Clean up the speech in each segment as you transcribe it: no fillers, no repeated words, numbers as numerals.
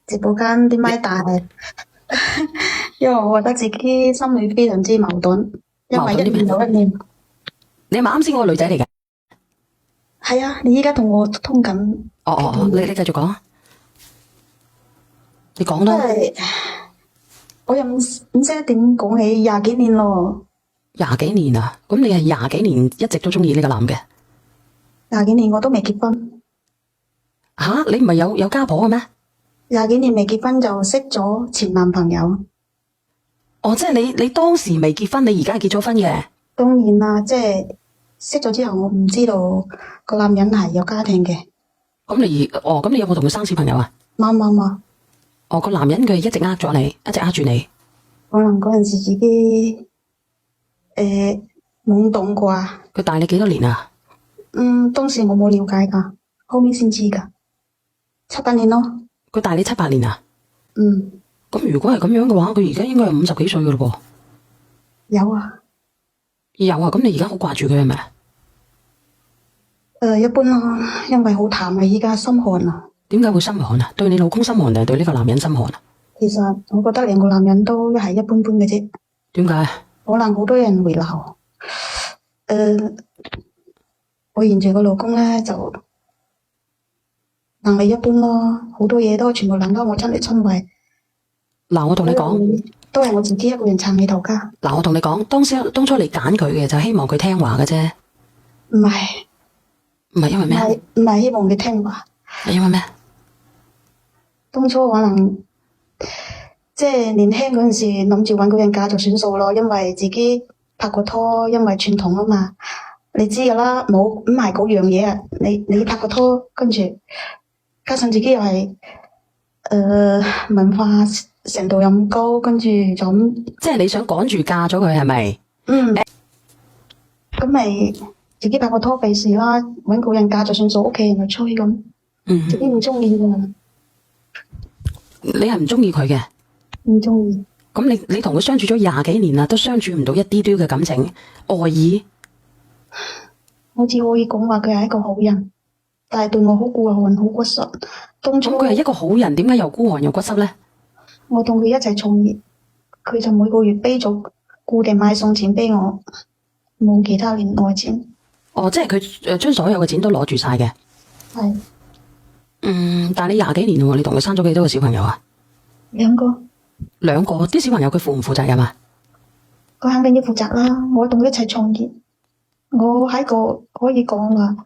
直播間啲咪大，因為我覺得自己心裏非常之矛盾，因為一面有一面。你係咪啱先嗰個女仔嚟㗎？係啊，你依家同我通緊。你繼續講，你講啦。我又唔識得點講起廿幾年咯。廿幾年啊？咁你係廿幾年一直都中意呢個男嘅？廿幾年我都未結婚。吓，你唔係有家婆嘅咩？廿幾年未結婚就識咗前男朋友。即係你當時未結婚，你而家係結咗婚嘅？當然啦，即係識咗之後，我唔知道個男人係有家庭嘅。咁你有冇同佢生小朋友啊？冇。個男人佢一直呃咗你，一直呃住你。可能嗰陣時自己懵懂啩。佢大你幾多年啊？當時我冇了解噶，後面先知噶。7、8年咯。佢大你7、8年啊？咁如果係咁樣嘅話，佢而家應該係50幾歲噶咯噃。有啊。有啊，咁你而家好掛住佢係咪？一般咯，因為好淡啊，依家心寒啊。點解會心寒啊？對你老公心寒定係對呢個男人心寒啊？其實我覺得兩個男人都係一般般嘅啫。點解？可能好多人會鬧。我現在個老公咧就能力一般咯，好多嘢都全部輪到我親力親為。嗱，我同你講，都係我自己一個人撐起頭家。嗱，我同你講，當初你揀佢嘅就希望佢聽話嘅啫。唔係因為咩？唔係希望佢聽話。係因為咩？當初可能即係年輕嗰陣時諗住搵個人嫁就算數咯，因為自己拍過拖，因為傳統啊嘛，你知噶啦，冇唔係嗰樣嘢啊。你拍過拖，跟住加上自己又係文化程度又咁高，跟住就咁。即係你想趕住嫁咗佢係咪？咁咪自己拍過拖費事啦，搵個人嫁就算數，屋企人就吹咁。自己唔中意噶。你係唔中意佢嘅？唔中意。咁你同佢相處咗廿幾年啦，都相處唔到一啲啲嘅感情愛意？好似可以講話佢係一個好人，但係對我好孤寒好骨實。當初佢係一個好人，點解又孤寒又骨濕咧？我同佢一齊創業，佢就每個月俾咗固定買餸錢俾我，冇其他連外錢。即係佢將所有嘅錢都攞住晒嘅。係。但係你廿幾年喎，你同佢生咗幾多個小朋友啊？2個。2個，啲小朋友佢負唔負責任啊？佢肯定要負責啦，我同佢一齊創業，我係個可以講話，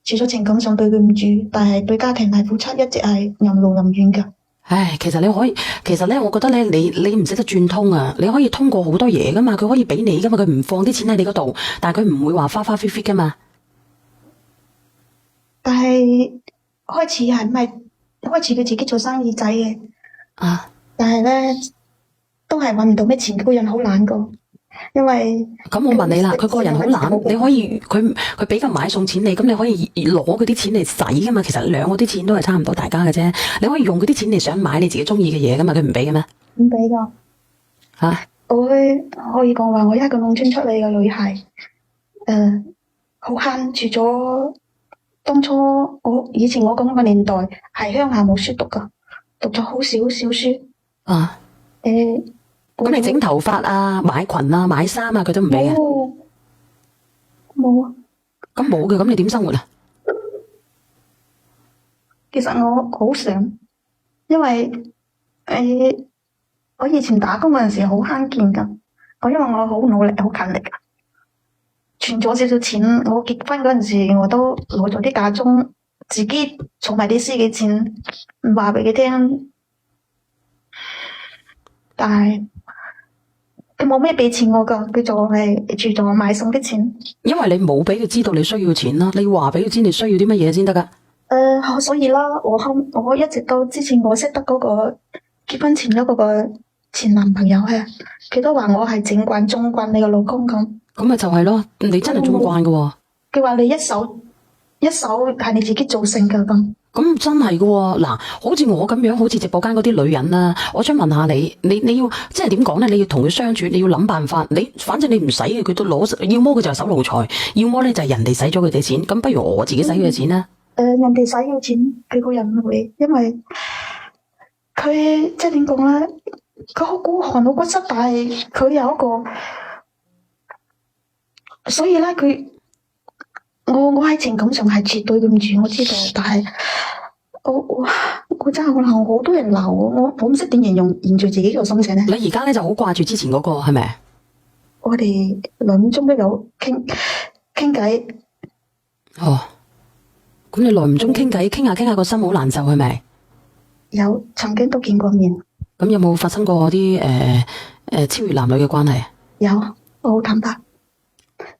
除咗情感上對佢唔住，但係對家庭係付出一直係任勞任怨噶。唉，其實咧，我覺得咧，你唔識得轉通啊！你可以通過好多嘢噶嘛，佢可以俾你噶嘛，佢唔放啲錢喺你嗰度，但係佢唔會話花花 fit 噶嘛。但係開始佢自己做生意仔嘅。但係咧都係搵唔到咩錢，個人好懶噶。因為咁我問你啦，佢個人好懶，你可以佢俾個買餸錢你，咁你可以攞嗰啲錢嚟使噶嘛？其實2個啲錢都係差唔多大家嘅啫，你可以用嗰啲錢嚟想買你自己中意嘅嘢噶嘛？佢唔俾嘅咩？唔俾噶。我可以講話，我一個農村出嚟嘅女孩，好慳。除咗當初以前我咁個年代係鄉下冇書讀噶，讀咗好少書。咁你整頭髮啊、買裙啊、買衫啊，佢都唔俾啊？冇啊。咁冇嘅，咁你點生活啊？其實我好想，因為我以前打工嗰陣時好慳儉噶，因為我好努力、好勤力噶，存咗少少錢。我結婚嗰陣時，我都攞咗啲嫁妝，自己儲埋啲私己錢，唔話俾佢聽。但係佢冇咩俾錢我噶，佢就係住咗我買餸啲錢。因為你冇俾佢知道你需要錢啦，你話俾佢知你需要啲乜嘢先得噶。所以啦，我一直到之前我識得嗰個結婚前嗰個前男朋友係，佢都話我係整慣縱慣你個老公咁。咁咪就係咯，你真係縱慣噶喎。佢話你一手係你自己造成噶咁。咁真係噶喎，嗱，好似我咁樣，好似直播間嗰啲女人啦，我想問下你要即係點講咧？你要同佢相處，你要諗辦法。反正你唔使嘅，佢都攞，要麼佢就係手奴財，要麼咧就係人哋使咗佢哋錢。咁不如我自己使佢嘅錢啦。人哋使咗錢，佢個人唔會，因為佢即係點講咧？佢好孤寒好骨質，但係佢有一個，所以咧我喺情感上係絕對對唔住，我知道，但係我真係可能好多人鬧我唔識點形容自己個心情咧。你而家咧就好掛住之前嗰個係咪？我哋兩中都有傾偈，哦，咁你耐唔中傾偈，傾下個心好難受係咪？有曾經都見過面，咁有冇發生過啲超越男女嘅關係？有，我好坦白，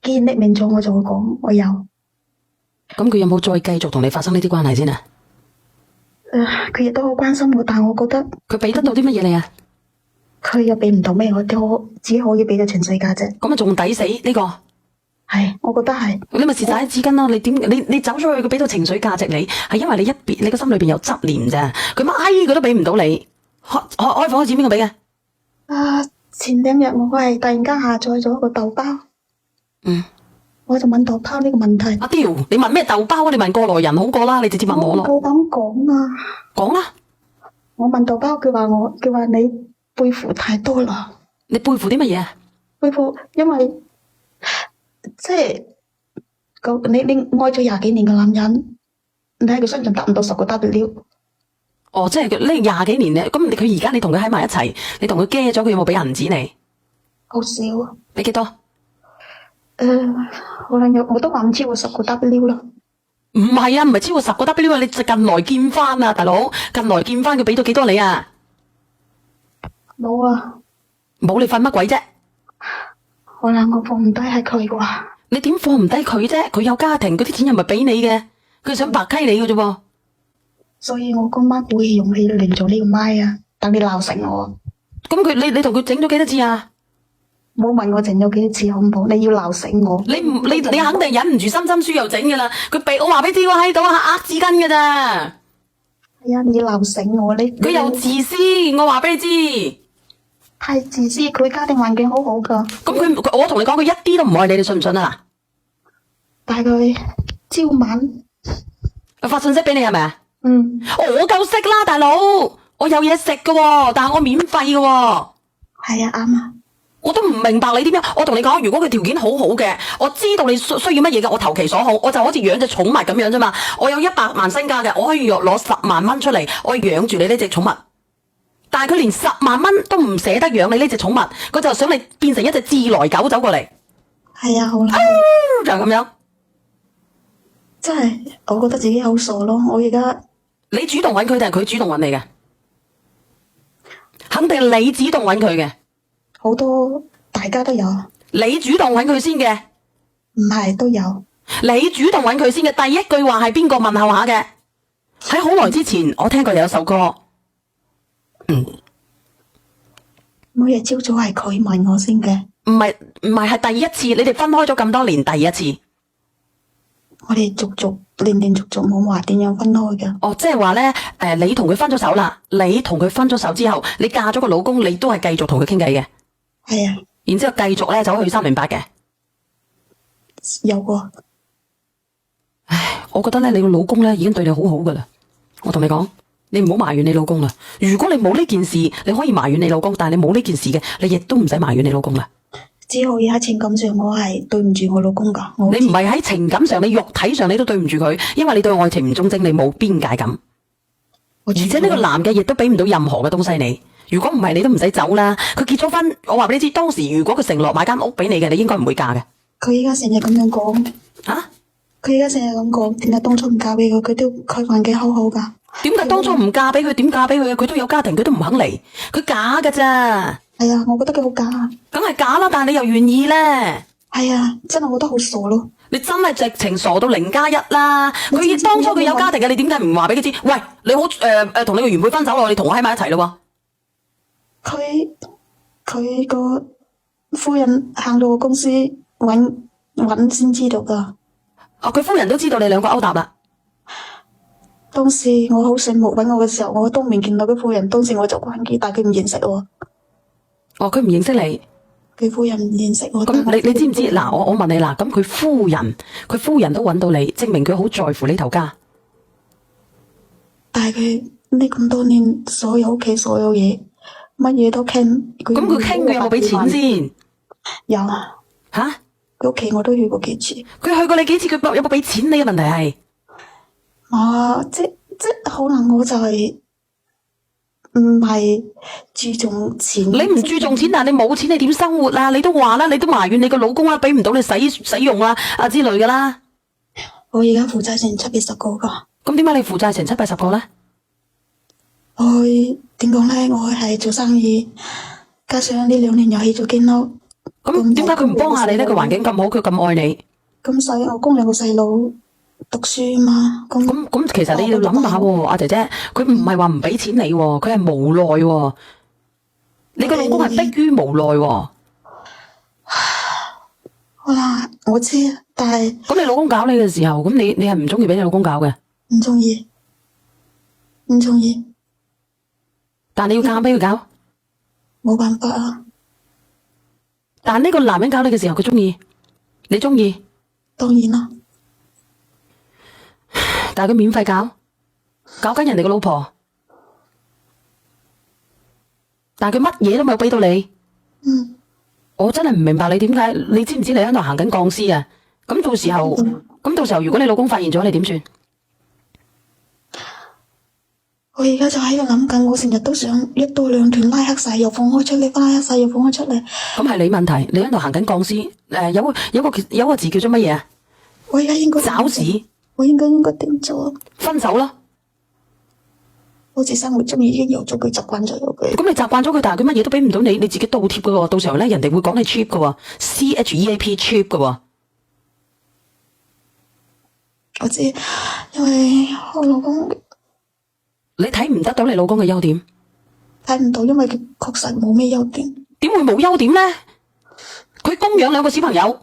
既然匿名咗，我就會講我有。咁佢有冇再繼續同你發生呢啲關係先啊？佢亦都好關心我，但係我覺得佢俾得到啲乜嘢你啊？佢又俾唔到咩，我只可以俾到情緒價值。咁啊仲抵死呢個？係，我覺得係。你咪蝕晒啲紙巾咯！你走咗去，佢俾到情緒價值你，係因為你個心裏邊有執念咋？佢乜佢都俾唔到你。開房開始邊個俾嘅？前兩日我係突然間下載咗個豆包，我就問豆包呢個問題。阿屌，你問咩豆包啊？你問過來人好過啦，你直接問我咯。我唔夠膽講啊！講啦！我問豆包，佢話你背負太多啦。你背負啲乜嘢啊？背負，因為即係你愛咗廿幾年嘅男人，你喺佢身上達唔到10個 W。哦，即係呢廿幾年咧，咁佢而家你同佢喺埋一齊，你同佢驚咗，佢有冇俾銀紙你？好少啊！俾幾多？可能我都話唔超過10個 W 啦。唔係啊，唔係超過10個 W 啊！你近來見翻啊，大佬，近來見翻佢俾到幾多你啊？冇啊！冇你份乜鬼啫？可能我放唔低係佢啩？你點放唔低佢啫？佢有家庭，嗰啲錢又唔係俾你嘅，佢想白溪你嘅啫喎。所以我今晚鼓起勇氣嚟做呢個麥啊！等你鬧醒我。咁你同佢整咗幾多次啊？冇問我整咗幾多次好唔好？你要鬧醒我。你肯定忍唔住心心書又整噶啦。佢俾我話俾你知，我喺度呃紙巾噶咋。係啊，你要鬧醒我。佢又自私，我話俾你知。太自私，佢家庭環境好好噶。咁我同你講，佢一啲都唔愛你，你信唔信啊？但係佢朝晚發信息俾你係咪啊？我夠識啦，大佬，我有嘢食噶喎，但係我免費噶喎。係啊，啱啊。我都唔明白你點樣。我同你講，如果佢條件好好嘅，我知道你需要乜嘢嘅，我投其所好，我就好似養隻寵物咁樣啫嘛。我有100萬身家嘅，我可以攞10萬蚊出嚟，我可以養住你呢隻寵物。但係佢連10萬蚊都唔捨得養你呢隻寵物，佢就想你變成一隻自來狗走過嚟。係啊，好啦，就係咁樣。真係，我覺得自己好傻咯。我而家你主動揾佢定係佢主動揾你嘅？肯定係你主動揾佢嘅。好多大家都有。你主動揾佢先嘅？唔係都有。你主動揾佢先嘅。第一句話係邊個問候下嘅？喺好耐之前，我聽過有首歌。每日朝早係佢問我先嘅。唔係，係第一次。你哋分開咗咁多年，第一次。我哋連續冇話點樣分開嘅。哦，即係話咧，你同佢分咗手啦。你同佢分咗手之後，你嫁咗個老公，你都係繼續同佢傾偈嘅。係啊。然之後繼續咧走去308嘅。有喎。唉，我覺得咧，你個老公咧已經對你好好噶啦。我同你講，你唔好埋怨你老公啦。如果你冇呢件事，你可以埋怨你老公，但係你冇呢件事嘅，你亦都唔使埋怨你老公啦。只可以喺情感上，我係對唔住我老公噶。你唔係喺情感上，你肉體上你都對唔住佢，因為你對愛情唔忠貞，你冇邊界感。而且呢個男嘅亦都俾唔到任何嘅東西你。如果唔係，你都唔使走啦。佢結咗婚，我話俾你知，當時如果佢承諾買間屋俾你嘅，你應該唔會嫁嘅。佢而家成日咁樣講。佢而家成日咁講，點解當初唔嫁俾佢？佢環境好好噶。點解當初唔嫁俾佢？點嫁俾佢？佢都有家庭，佢都唔肯嚟，佢假噶咋？係啊，我覺得佢好假。梗係假啦，但係你又願意咧？係啊，真係我覺得好傻咯。你真係直情傻到0+1啦！佢當初佢有家庭嘅，你點解唔話俾佢知？喂，你好同你個原配分手咯，你同我喺埋一齊咯喎。佢個夫人行到個公司搵先知道噶。佢夫人都知道你兩個勾搭啦。當時我好醒目搵我嘅時候，我當面見到佢夫人，當時我就關機，但係佢唔認識我。佢唔認識你。佢夫人唔認識我。咁你知唔知？嗱，我問你啦，咁佢夫人都揾到你，證明佢好在乎呢頭家。但係你咁多年所有屋企所有嘢，乜嘢都傾。咁佢傾佢有冇俾錢先？有吓？佢屋企我都去過幾次。佢去過你幾次？佢有冇俾錢你嘅問題係？即可能我就係唔係注重錢。你唔注重錢，但係你冇錢，你點生活啊？你都話啦，你都埋怨你個老公啦，俾唔到你使用啊之類噶啦。我而家負債成7、80個噶。咁點解你負債成7、80個咧？我點講咧？我係做生意，加上呢2年又起咗間屋。咁點解佢唔幫下你咧？個環境咁好，佢咁愛你。咁所以我供2個細佬讀書嘛。咁其實你要諗下喎，阿姐姐，佢唔係話唔俾錢你喎，佢係無奈喎。你個老公係迫於無奈喎。好啦，我知，但係咁你老公搞你嘅時候，咁你係唔中意俾你老公搞嘅？唔中意，唔中意。但你要夾硬俾佢搞，冇辦法啊。但呢個男人搞你嘅時候，佢中意，你中意，當然啦。但係佢免費搞緊人哋個老婆，但係佢乜嘢都冇俾到你。我真係唔明白你點解？你知唔知你喺度行緊鋼絲啊？咁到時候，如果你老公發現咗，你點算？我而家就喺度諗緊，我成日都想一刀兩斷，拉黑晒又放開出嚟，拉黑晒又放開出嚟。咁係你問題，你喺度行緊鋼絲。有個字叫做乜嘢啊？我而家應該找屎。我應該點做？分手咯。好似生活中已經有咗佢，習慣咗佢。咁你習慣咗佢，但係佢乜嘢都俾唔到你，你自己倒貼噶喎。到時候咧，人哋會講你 cheap 噶喎，CHEAP cheap 噶喎。我知，因為我老公你睇唔得到你老公嘅優點？睇唔到，因為佢確實冇咩優點。點會冇優點咧？佢供養2個小朋友。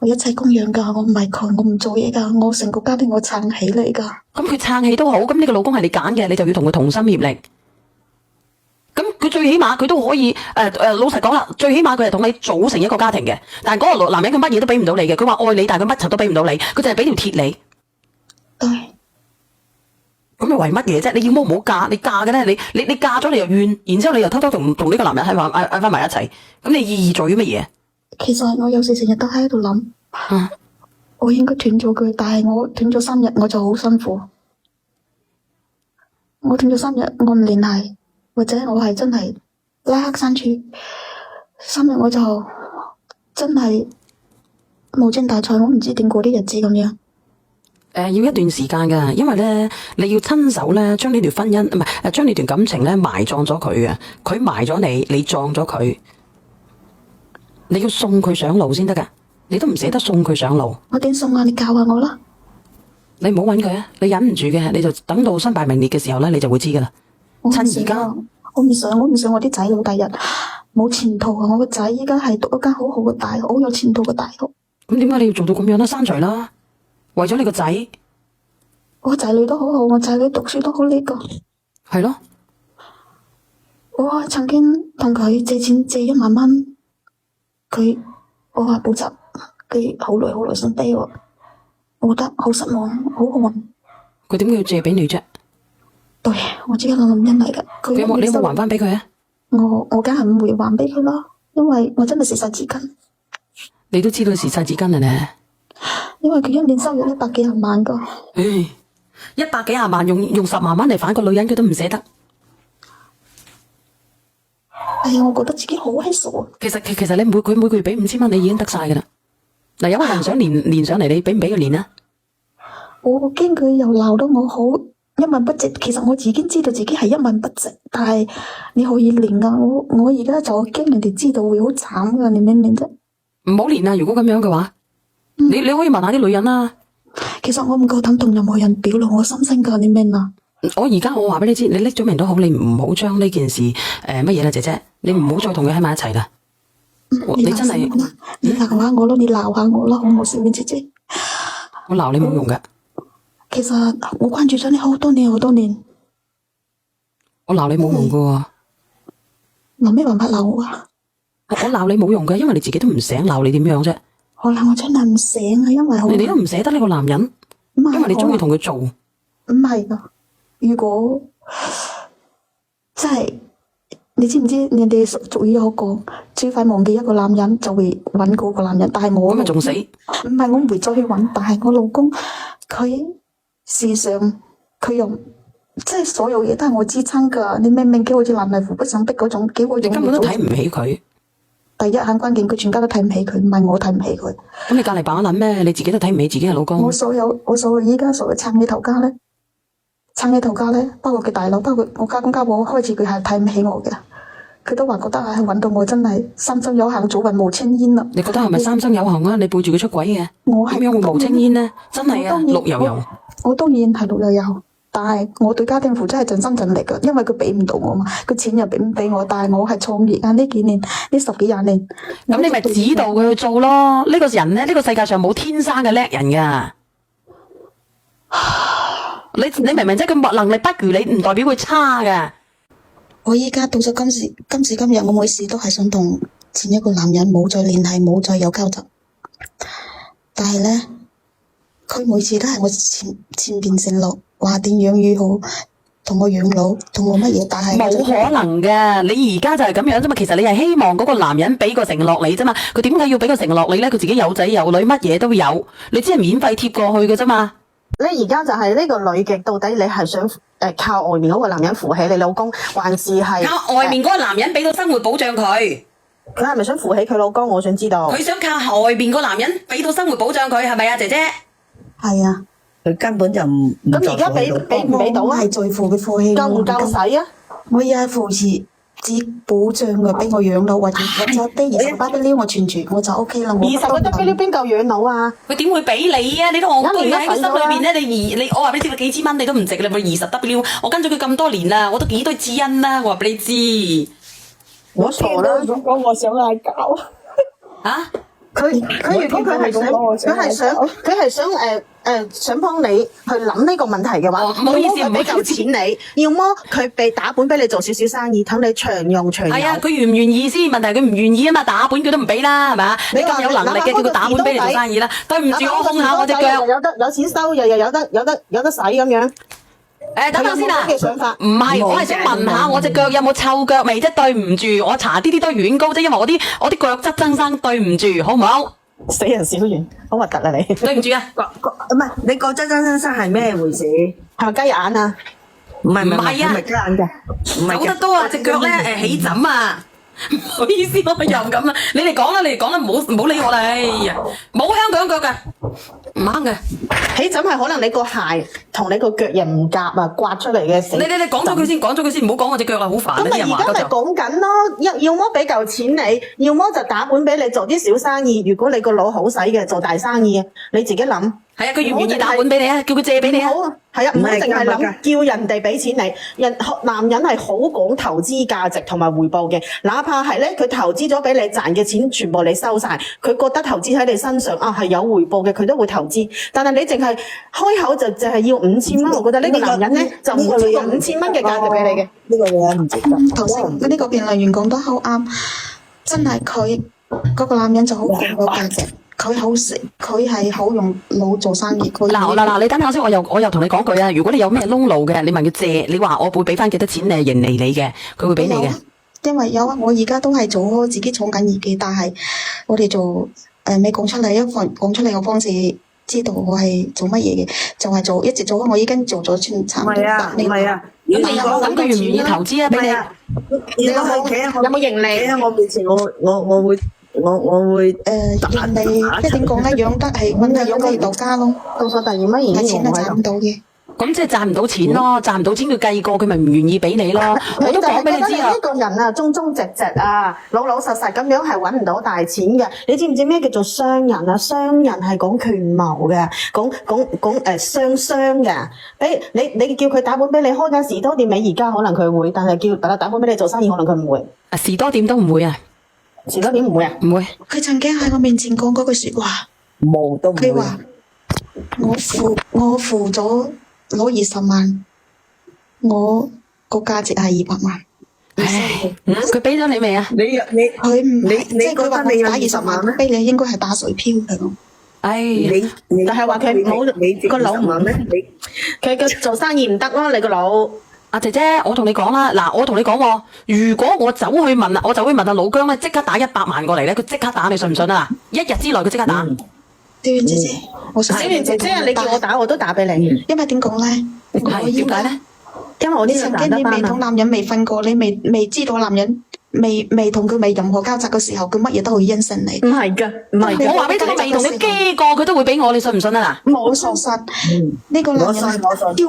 我一切供養噶，我唔係窮，我唔做嘢噶，我成個家庭我撐起嚟噶。咁佢撐起都好，咁呢個老公係你揀嘅，你就要同佢同心協力。咁佢最起碼佢都可以老實講啦，最起碼佢係同你組成一個家庭嘅。但係嗰個男人佢乜嘢都俾唔到你嘅，佢話愛你，但係佢乜柒都俾唔到你，佢就係俾條鐵你。對。咁你為乜嘢啫？你要麼唔好嫁，你嫁嘅咧，你嫁咗你又怨，然之後你又偷偷同呢個男人喺翻埋一齊，咁你意義在於乜嘢？其實我有時成日都喺度諗，我應該斷咗佢，但係我斷咗3日我就好辛苦。我斷咗3日，我唔聯繫，或者我係真係拉黑刪除，3日我就真係無精打采，我唔知點過啲日子咁樣。要一段時間噶，因為咧你要親手咧將呢段婚姻唔係將呢段感情咧埋葬咗佢嘅，佢埋咗你，你葬咗佢。你要送佢上路先得噶，你都唔捨得送佢上路。我點送啊？你教下我啦。你唔好搵佢啊！你忍唔住嘅，你就等到身敗名裂嘅時候咧，你就會知噶啦。趁而家，我唔想我啲仔女第日冇前途啊！我個仔依家係讀一間好好嘅大學，好有前途嘅大學。咁點解你要做到咁樣咧？刪除啦，為咗你個仔。我仔女都好好，我仔女讀書都好叻噶。係咯。我曾經同佢借錢借1萬蚊。我話補習，佢好耐想俾我，我覺得好失望，好寒。佢點解要借俾你啫？對，我自己諗諗因嚟噶。你有冇還翻俾佢啊？我梗係唔會還俾佢啦，因為我真係蝕晒紙巾。你都知道蝕晒紙巾啊咧？因為佢一年收入100幾廿萬噶。100幾廿萬用10萬蚊嚟反個女人，佢都唔捨得。哎呀，我覺得自己好閪傻。其實你佢每個月俾5000蚊，你已經得晒噶啦。嗱，有個人想連上嚟，你俾唔俾佢連啊？我驚佢又鬧到我好一文不值。其實我自己知道自己係一文不值，但係你可以連噶。我而家就驚人哋知道會好慘噶，你明唔明啫？唔好連啊！如果咁樣嘅話，你可以問下啲女人啦。其實我唔夠膽同任何人表露我心聲噶，你明啊？我話俾你知，你匿咗名都好，你唔好將呢件事乜嘢啦，姐姐，你唔好再同佢喺埋一齊啦。你真係你鬧下我咯，你鬧下我咯，好唔好，小婉姐姐？我鬧你冇用噶。其實我關注咗你好多年，我鬧你冇用噶。諗咩辦法鬧我啊？我鬧你冇用噶，因為你自己都唔醒，鬧你點樣啫？我鬧我真係唔醒啊，因為你都唔捨得呢個男人，因為你中意同佢做。唔係噶，如果真係，你知唔知人哋俗語有講，最快忘記一個男人就會揾嗰個男人，但係我咁咪仲死？唔係我唔會再去揾，但係我老公佢時常佢用即係所有嘢都係我支撐㗎。你明明叫我似爛泥扶不上壁嗰種，叫我你根本都睇唔起佢。第一很關鍵，佢全家都睇唔起佢，唔係我睇唔起佢。咁你隔離把撚咩？你自己都睇唔起自己嘅老公。我所有依家所謂撐起頭家咧，包括佢大佬，包括我家公家婆，開始佢係睇唔起我嘅，佢都話覺得係揾到我真係三生有幸，早運無青煙啦。你覺得係咪三生有幸啊？你背住佢出軌嘅，我點樣會無青煙呢？真係啊，綠油油。我當然係綠油油，但係我對家庭付出係盡心盡力㗎，因為佢俾唔到我嘛，佢錢又俾唔俾我，但係我係創業啊，呢幾年呢10幾廿年。咁你咪指導佢去做咯。呢個人咧，呢個世界上冇天生嘅叻人㗎。你明唔明啫？佢能力不如你，唔代表佢差㗎。我依家到咗今時今日，我每事都係想同前一個男人冇再聯繫，冇再有交集。但係咧，佢每次都係我前邊承諾話點樣如好，同我養老，同我乜嘢，但係冇可能嘅。你而家就係咁樣啫嘛。其實你係希望嗰個男人俾個承諾你啫嘛。佢點解要俾個承諾你咧？佢自己有仔有女，乜嘢都有，你只係免費貼過去嘅啫嘛。你而家就係呢個女嘅，到底你係想靠外面嗰個男人扶起你老公，還是係靠外面嗰個男人俾到生活保障佢？佢係咪想扶起佢老公？我想知道。佢想靠外邊個男人俾到生活保障佢，係咪啊，姐姐？係啊。佢根本就唔咁而家俾唔俾到啊？係在乎佢付起夠唔夠使啊？我而家扶持只保障嘅，俾我養老或者低28我存住我就 OK 啦。 20個 W 邊夠養老啊？佢點會俾你啊？你都戇居一年喺個心都使咗啦裏邊咧，你我話俾你知，幾千蚊你都唔值，你咪20 W。我跟咗佢咁多年啦，我都幾多知恩啦。我話俾你知。我傻啦！咁講，我想嗌交。啊？佢如果佢係想想幫你去諗呢個問題嘅話，唔好意思，要麼佢俾夠錢你，要麼佢俾打本俾你做少少生意，等你長用長有。係啊，佢願唔願意先？問題係佢唔願意啊嘛，打本佢都唔俾啦，係嘛？你咁有能力嘅，叫佢打本俾你做生意啦。對唔住，我控下我隻腳。有錢收，又有得使咁樣。等等先啊！嘅想法唔係，我係想問下我隻腳有冇臭腳味啫？對唔住，我搽啲都係軟膏啫，因為我啲腳質增生，對唔住，好唔好？死人小圓，好核突啊你！對唔住啊！唔係你覺得真生係咩回事？係咪雞眼啊？唔係唔係啊唔係雞眼嘅，唔係走得多啊，隻腳咧起疹啊！唔好意思，我又咁啦。你哋講啦，唔好理我啦。哎呀，冇香港腳㗎，唔啱嘅。起疹係可能你個鞋同你個腳印唔夾啊，刮出嚟嘅死。你講咗佢先，唔好講我隻腳啦，好煩啊！咁咪啲人話多就。而家咪講緊咯，要麼俾嚿錢你，要麼就打本俾你做啲小生意。如果你個腦好使嘅，做大生意，你自己諗。係啊，佢願唔願意打本俾你啊？叫佢借俾你啊？好啊，係啊，唔好淨係諗叫人哋俾錢你。男人係好講投資價值同埋回報嘅，哪怕係咧佢投資咗俾你賺嘅錢全部你收晒，佢覺得投資喺你身上啊係有回報嘅，佢都會投資。但係你淨係開口就係要5000蚊，我覺得呢個男人咧就唔會超過5000蚊嘅價值俾你嘅。呢個女人唔值得。頭先呢個辯論員講得好啱，真係佢嗰個男人就好講個價值。佢好食，佢係好用腦做生意。嗱，你等下先，我又同你講句啊！如果你有咩窿路嘅，你問佢借，你話我會俾翻幾多錢你盈利你嘅，佢會俾你嘅。因為有啊，我而家都係做自己闖緊業嘅，但係我哋做未講出嚟，講出嚟我方式知道我係做乜嘢嘅，就係一直做，我已經做咗差唔多8年。唔係啊，如果你咁佢願唔願意投資啊？俾你。你有企喺我有冇盈利喺我面前，我會人哋即係點講咧？養得係揾係養得到家咯，到咗第二乜嘢係錢係賺唔到嘅。咁即係賺唔到錢咯，賺唔到錢佢計過，佢咪唔願意俾你咯。我都講俾你知啊。呢個人啊，忠忠直直啊，老老實實咁樣係揾唔到大錢嘅。你知唔知咩叫做商人啊？商人係講權謀嘅，講商嘅。你叫佢打本俾你開間士多店，而家可能佢會，但係叫打本俾你做生意，可能佢唔會。士多店都唔會啊。士多店唔會啊？唔會。佢曾經喺我面前講嗰句説話，冇都唔會。佢話我付咗攞20萬，我個價值係200萬。佢俾咗你未啊？你佢唔係，即係佢話我打你覺得你有20萬俾你，應該係打水漂嚟咯。唉，你但係話佢冇你個腦唔話咩？你佢嘅做生意唔得咯，你個腦。阿姐姐，我同你講啦，嗱，我同你講喎，如果我走去問啦，我就會問阿老姜咧，即刻打100萬過嚟咧，佢即刻打，你信唔信啊？一日之內佢即刻打。小圓姐姐，我想小圓姐姐，你叫我打我都打俾你，因為點講咧？係點解咧？因為我呢個你曾經你未同男人未瞓過，你未知道男人未同佢未任何交集嘅時候，佢乜嘢都可以應承你。唔係㗎，唔係㗎。我話俾你聽，未同佢基過，佢都會俾我，你信唔信啊？嗱，我相信呢個男人係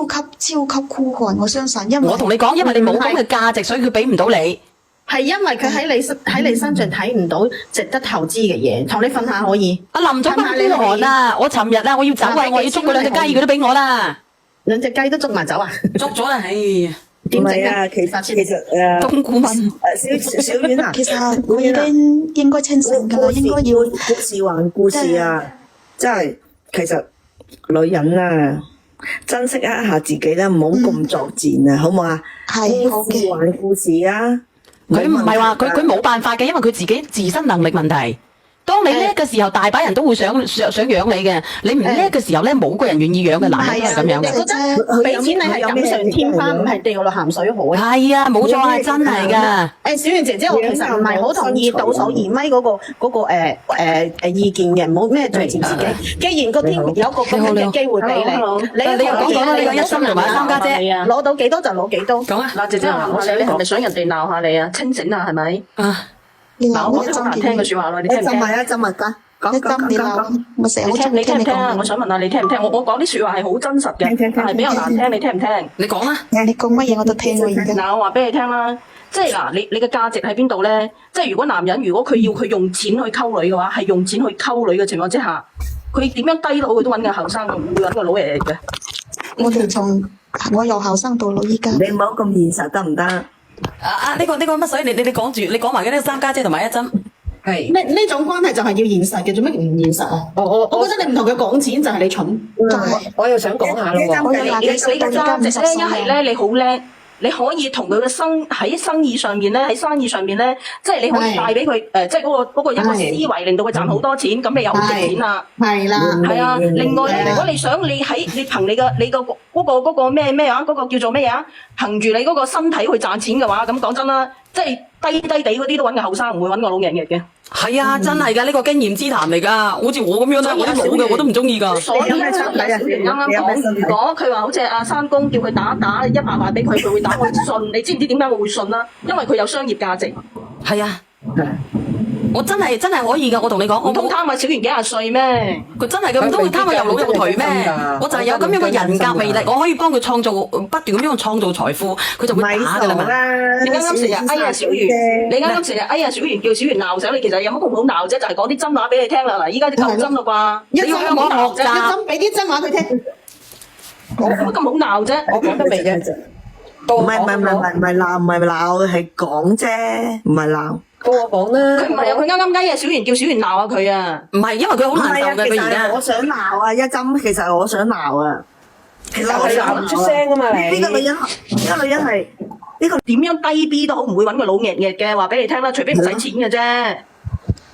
超級酷寒，我相信，因為我同你講，因為你冇咁嘅價值，所以佢俾唔到你。係因為佢喺你身上睇唔到值得投資嘅嘢，同你瞓下可以。阿林總班孤寒啊！我尋日啊，我要走啊，我要捉嗰2隻雞，佢都俾我啦。2隻雞都捉埋走啊？捉咗啦，唉，點整啊？其實冬菇問小丸啊，其實我已經應該清醒㗎啦，應該要故事還故事啊！真係其實女人啊，珍惜一下自己啦，唔好咁作賤啊，好唔好啊？係好故事嘅。還故事啊！佢唔係話佢冇辦法嘅，因為佢自己自身能力問題。當你叻嘅時候，大把人都會想養你嘅。你唔叻嘅時候咧，冇個人願意養嘅，男人都係咁樣嘅。你覺得俾錢你係錦上添花，唔係掉落鹹水好啊？係啊，冇錯啊，真係㗎。小圓姐姐，我其實唔係好同意倒數2米嗰個意見嘅，唔好咩罪賤自己。既然個天有個咁樣嘅機會俾你，你又講啦，你個一心同埋3家姐攞到幾多就攞幾多。講啊，嗱，姐姐話我哋，你係咪想人哋鬧下你啊？清醒啊，係咪？啊，嗱，我講啲好難聽嘅説話咯，你聽唔聽？一針啊，講一針你鬧，我成日好中意你聽唔聽啊？聽你講。我想問下你聽唔聽？我講啲説話係好真實嘅，但係比較難聽，你聽唔聽？你講啦。你講乜嘢我都聽喎，而家。嗱，我話俾你聽啦，即係嗱，你嘅價值喺邊度咧？即係如果男人如果佢要佢用錢去溝女嘅話，係用錢去溝女嘅情況之下，佢點樣低佬佢都揾個後生，唔會揾個老爺嘅。我由後生到老依家。你唔好咁現實得唔得？呢個乜水？你講住，你講埋嗰啲3家姐同埋一針。係。呢種關係就係要現實嘅，做咩唔現實啊？我覺得你唔同佢講錢就係你蠢。我又想講下咯喎，我有廿幾歲到而家50歲。一係咧你好叻，你可以同佢嘅喺生意上面咧，喺生意上面咧，即係你可以帶俾佢即係嗰個一個思維，令到佢賺好多錢，咁你又好值錢啦。係啦。係啊，另外咧，如果你想你憑你個嗰個咩啊，嗰個叫做咩啊，憑住你嗰個身體去賺錢嘅話，咁講真啦，即係低地嗰啲都揾個後生，唔會揾個老人嘅。係啊，真係㗎，呢個經驗之談嚟㗎。好似我咁樣咧，我啲老嘅我都唔中意㗎。所以咧，小圓啱啱講，如果佢話好似阿山公叫佢打100萬俾佢，佢會打，我信。你知唔知點解我會信啦？因為佢有商業價值。係啊，我真係可以㗎。我同你講，我唔通貪啊小圓幾廿歲咩？佢真係咁，唔通佢貪我又老又頹咩？我就係有咁樣嘅人格魅力，我可以幫佢創造不斷咁樣創造財富，佢就會打㗎啦嘛。你啱啱成日哎呀小圓，你啱啱成日哎呀小圓，叫小圓鬧醒你，其實有乜咁好鬧啫？就係講啲真話俾你聽啦。嗱，依家啲夠真啦啩？你要向我學習，俾啲真話佢聽。我乜咁好鬧啫？我講得未啫？唔係鬧，係講啫，唔係鬧。到我講啦。佢唔係啊，佢啱啱哎呀小圓，叫小圓鬧下佢啊。唔係，因為佢好難受嘅，佢而家。我想鬧啊，一針，其實我想鬧啊。其實我鬧唔出聲啊嘛，你。呢個女人係呢個點樣低 B 都好，唔會揾個老爺爺嘅，話俾你聽啦，除非唔使錢嘅啫。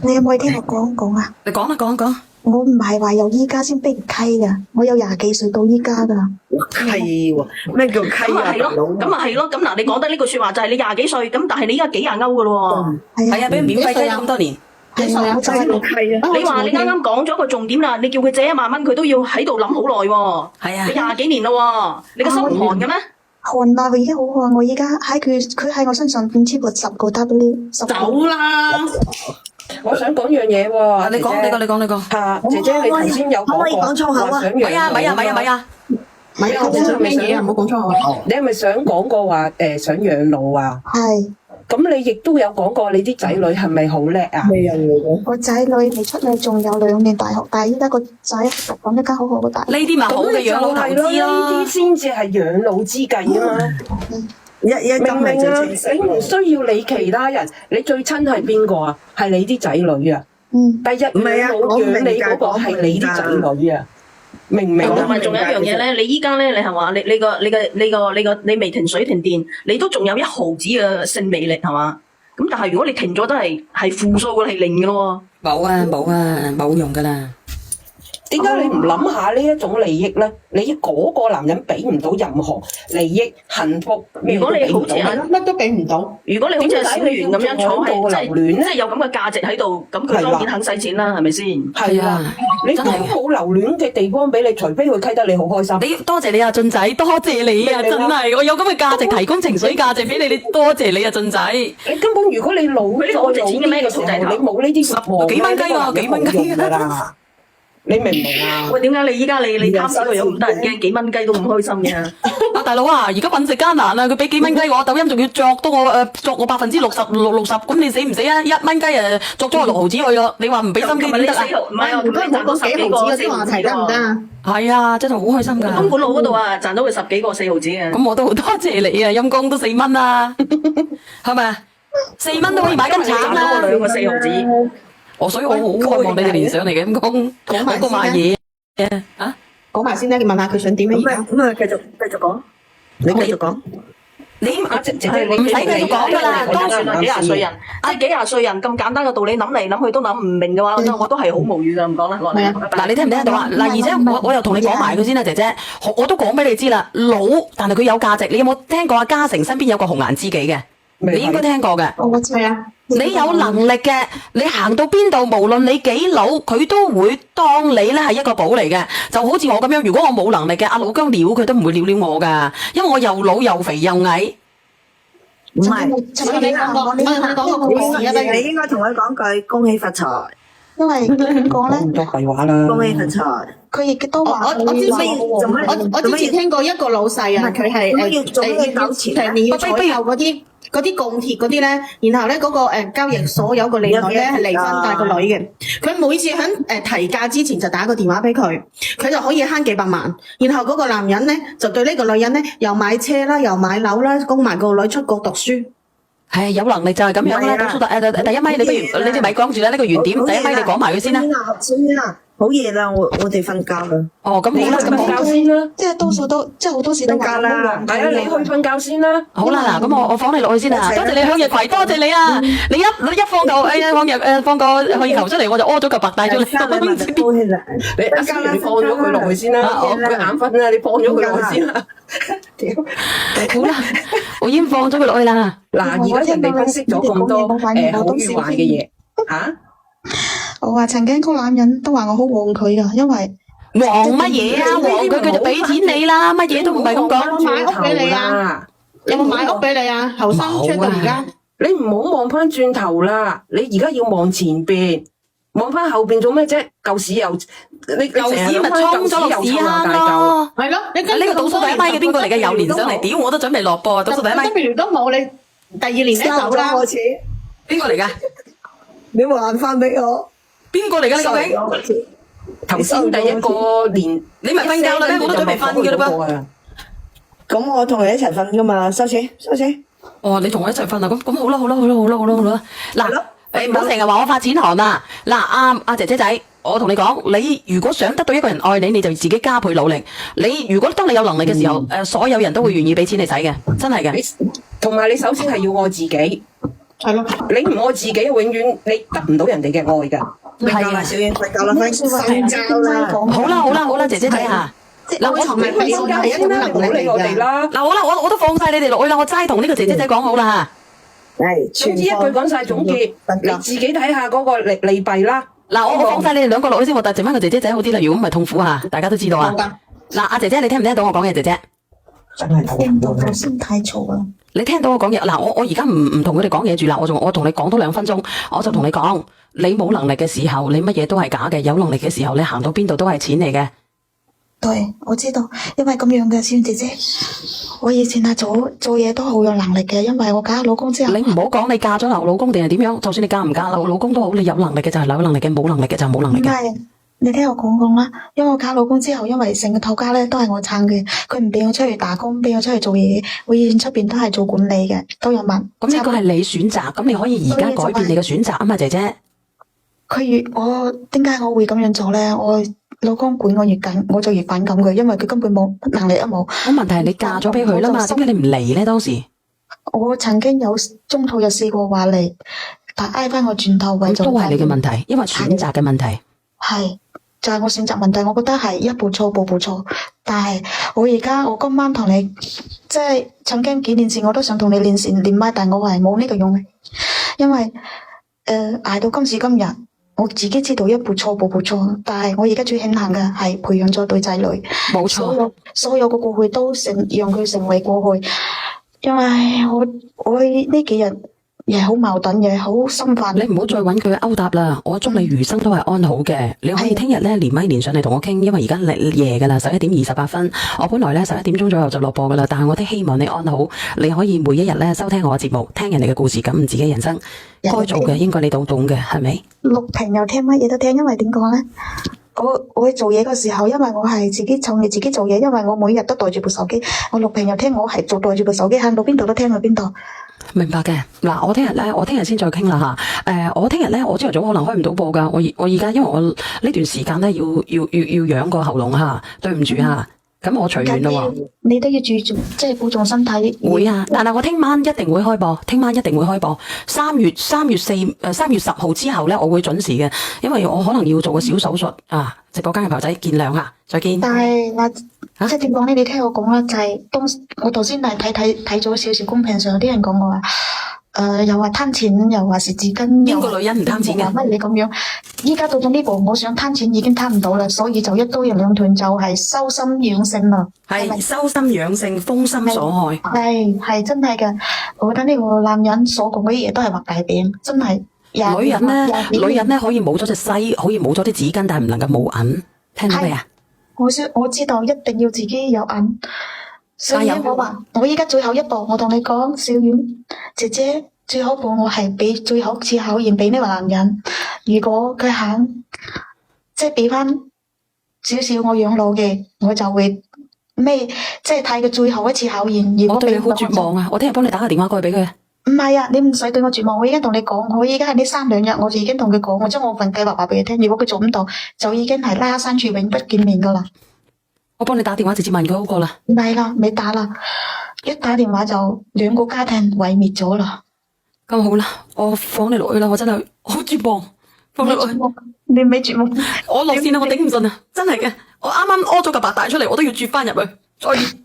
你有冇聽我講啊？你講啦，講。我唔係話由依家先逼唔溪噶，我有廿幾歲到依家噶。溪喎，咩叫溪咁咪係咯，咁嗱，你講得呢句説話就係你廿幾歲，咁但係你依家幾廿歐噶咯喎。係啊，俾免費雞咁多年。係啊，我就係你話你啱啱講咗個重點啦，你叫佢借1萬蚊，佢都要喺度諗好耐喎。係啊。你20幾年咯喎，你個心唔寒嘅咩？寒啦，佢已經好寒。我依家佢喺我身上變超過10個 W。走啦！我想講樣嘢喎，你講。嚇，姐姐你頭先有可唔可以講粗口啊？話想養老。咪啊！咪啊！我想咩嘢啊？唔好講粗口。你係咪想講過話想養老啊？係。咁你亦都有講過你啲仔女係咪好叻啊？咩人嚟嘅？我仔女未出嚟，仲有2年大學，但係依家個仔讀緊一間好好嘅大學。呢啲咪好嘅養老投資咯。呢啲先至係養老之計啊嘛。一針明唔明啊？係最你唔需要理其他人，你最親係邊個啊？係你啲仔女啊！第一養老養你嗰個係你啲仔女啊！明唔明啊？同埋仲有一樣嘢咧，你依家咧，你係話你未停水停電，你都仲有1毫子嘅性魅力係嘛？咁但係如果你停咗都係負數嘅，係0嘅咯喎。冇用㗎啦。點解你唔諗下呢一種利益咧？你嗰個男人俾唔到任何利益、幸福，如果你好似乜都俾唔到，如果你好似小圓咁樣坐喺即係有咁嘅價值喺度，咁佢當然肯使錢啦，係咪先？係啊，你都冇留戀嘅地方俾你，除非佢溪得你好開心。你多謝你啊，俊仔，多謝你啊，真係我有咁嘅價值提供情緒價值俾你，你多謝你啊，俊仔。你根本如果你老咗老啲嘅時候，你冇呢啲幾蚊雞喎，幾蚊雞啊！你明唔明啊？喂，點解你依家你貪死個樣咁得人驚？幾蚊雞都唔開心嘅。啊大佬啊，而家揾食艱難啊！佢俾幾蚊雞我，抖音仲要作多我作我60%，咁你死唔死啊？1蚊雞作咗我6毫子去咯，你話唔俾心機點得啊？唔係啊，佢賺到10幾個嗰啲話題得唔得啊？係啊，真係好開心㗎。東莞路嗰度啊，賺到佢10幾個4毫子啊！咁我都好多謝你啊，陰公都4蚊啦，係咪啊？4蚊都可以買斤橙啦， 2個4毫子。所以我好渴望你哋連上嚟嘅陰公，好過買嘢啊！講埋先啦，你問下佢想點樣而家。咁啊，繼續講，你繼續講。你姐姐你唔使繼續講㗎啦，當算係幾廿歲人，即係幾廿歲人咁簡單嘅道理諗嚟諗去都諗唔明嘅話，我都係好無語㗎，唔講啦，落嚟。嗱，你聽唔聽得到啊？嗱，而且我又同你講埋佢先啦，姐姐，我都講俾你知啦，老但係佢有價值。你有冇聽過阿嘉誠身邊有個紅顏知己嘅？你應該聽過嘅。我知啊。你有能力嘅，你行到邊度，無論你幾老，佢都會當你咧係一個寶嚟嘅。就好似我咁樣，如果我冇能力嘅，阿老姜撩佢都唔會撩我噶，因為我又老又肥又矮。唔係，你講個故事啊，你應該同佢講句恭喜發財，因為點講咧？唔多廢話啦。恭喜發財。佢亦都話我之前聽過一個老細啊，佢係成年要採購嗰啲鋼鐵嗰啲咧，然後咧嗰個交易所有個靚女咧係離婚帶個女嘅，佢每次喺提價之前就打個電話俾佢，佢就可以慳幾百萬。然後嗰個男人咧就對呢個女人咧又買車啦，又買樓啦，供埋個女出國讀書。係有能力就係咁樣啦。第一咪你不如你哋咪講住啦，呢個原點第一咪你講埋佢先啦。好夜啦，我哋瞓覺啦。哦，咁好啦，咁瞓覺先啦。即係多數都即係好多時都瞓覺啦。係啊，你去瞓覺先啦。好啦，嗱，咁我放你落去先啦。多謝你向日葵，多謝你啊！你一放個放個向日球出嚟，我就屙咗嚿白帶出嚟。你一間你放咗佢落去先啦，佢眼瞓啦，你放咗佢落去先啦。好啦，我已經放咗佢落去啦。嗱，而家人哋分析咗咁多好與壞嘅嘢嚇。我話曾經個男人都話我好旺佢噶，因為旺乜嘢啊？旺佢就俾錢你啦，乜嘢都唔係咁講。買屋俾你啊？有冇買屋俾你啊？後生出到而家，你唔好望翻轉頭啦，你而家要望前邊，望翻後邊做咩啫？舊屎又你舊屎咪沖咗落屎坑咯。係咯，你呢個倒數第一咪嘅邊個嚟嘅？有連上嚟，屌我都準備落噃，倒數第一咪。今年都冇，你第二年咧走啦。邊個嚟㗎？你還翻俾我？邊個嚟㗎？你究竟？頭先第一個年，你咪瞓覺啦咩？我都準備瞓㗎啦噃。咁我同你一齊瞓噶嘛，收錢。哦，你同我一齊瞓啊？咁好啦。嗱，唔好成日話我發錢寒啦。嗱，阿姐姐仔，我同你講，你如果想得到一個人愛你，你就自己加倍努力。你如果當你有能力嘅時候，所有人都會願意俾錢你使嘅，真係嘅。同埋你首先係要愛自己。係咯，你唔愛自己，永遠你得唔到人哋嘅愛㗎。係啊，小燕瞓覺啦，瞓覺啦。好啦，姐姐仔啊。嗱，我同你佢而家係一種能力嚟㗎。嗱，好啦，我都放晒你哋落去啦，我齋同呢個姐姐仔講好啦。係，總之一句講晒總結，你自己睇下嗰個利弊啦。嗱，我放晒你哋兩個落去先，我剩翻個姐姐仔好啲啦。如果唔係痛苦嚇，大家都知道啊。嗱，阿姐姐，你聽唔聽到我講嘢，姐姐？真係聽到頭先太嘈啦。你聽到我講嘢嗱，我而家唔同佢哋講嘢住啦，我同你講多2分鐘，我就同你講，你冇能力嘅時候，你乜嘢都係假嘅；有能力嘅時候，你行到邊度都係錢嚟嘅。對，我知道，因為咁樣嘅，小姐姐，我以前係做嘢都好有能力嘅，因為我嫁老公之後，你唔好講你嫁咗老公定係點樣，就算你嫁唔嫁老公都好，你有能力嘅就係有能力嘅，冇能力嘅就係冇能力嘅。唔係，你聽我講啦，因為我嫁老公之後，因為成個頭家咧都係我撐嘅，佢唔俾我出去打工，俾我出去做嘢，我以前出邊都係做管理嘅，都有問。咁呢個係你選擇，咁你可以而家改變你嘅選擇啊嘛，姐姐。我點解我會咁樣做咧？我老公管我越緊，我就越反感佢，因為佢根本冇能力都冇。咁問題係你嫁咗俾佢啦嘛，點解你唔嚟咧？當時我曾經有中途有試過話嚟，但挨翻我轉頭為咗都係你嘅問題，因為選擇嘅問題。係就係我性格問題，我覺得係一步錯步步錯。但係我今晚同你，即係曾經幾年前我都想同你連線連麥，但我係冇呢個勇氣，因為捱到今時今日，我自己知道一步錯步步錯。但係我而家最慶幸嘅係培養咗對仔女，冇錯，所有嘅過去都讓佢成為過去。因為我呢幾日又係好矛盾，又係好心煩。你唔好再揾佢勾搭啦，我祝你餘生都係安好嘅。你可以聽日咧連咪連上嚟同我傾，因為而家夜噶啦，11:28。我本來咧11點鐘左右就落播噶啦，但係我都希望你安好。你可以每一日咧收聽我嘅節目，聽人哋嘅故事，感悟自己人生。該做嘅應該你都懂嘅，係咪？錄屏又聽，乜嘢都聽，因為點講咧？我去做嘢嘅時候，因為我係自己創業自己做嘢，因為我每日都帶住部手機，我錄屏又聽，我係帶住部手機，行到邊度都聽到邊度。明白嘅。嗱，我聽日先再傾啦吓。我聽日咧，我朝頭早可能開唔到播噶。我而家因為我呢段時間咧要養個喉嚨吓，對唔住吓。咁我隨緣咯喎。你都要注重，即係保重身體。會啊，但係我聽晚一定會開播，聽晚一定會開播。3月10號之後咧，我會準時嘅，因為我可能要做個小手術啊。直播間嘅朋友仔見諒下，再見。但係嗱，即係點講咧？你聽我講啦，就係我頭先係睇咗少少公屏上有啲人講我話，又話貪錢，又話是紙巾。邊個女人唔貪錢嘅？乜嘢咁樣？依家到咗呢步，我想貪錢已經貪唔到啦，所以就一刀兩斷，就係修心養性啦。係修心養性，封心所害。係真係嘅，我覺得呢個男人所講嘅嘢都係畫大餅，真係。女人咧可以冇咗隻西，可以冇咗啲紙巾，但係唔能夠冇銀。聽到未啊？我知道一定要自己有銀。所以我話我依家最後一步，我同你講，小婉姐姐最後一步，我係俾最後一次考驗俾呢個男人。如果佢肯，即係俾翻少少我養老嘅，我就會咩，即係睇佢最後一次考驗。如果我對你好絕望啊！我聽日幫你打個電話過去俾佢。唔係啊，你唔使對我絕望，我已經同你講，我依家係呢3-2日，我就已經同佢講，我將我份計劃話俾佢聽。如果佢做唔到，就已經係拉山處永不見面噶啦。我幫你打電話直接問佢好過啦。唔係啦，未打啦，一打電話就2個家庭毀滅咗啦。咁好啦，我放你落去啦，我真係好絕望，放你落去。你未絕望？我落線啦，我頂唔順啊，真係嘅，我啱啱屙咗個白帶出嚟，我都要啜翻入去。再見。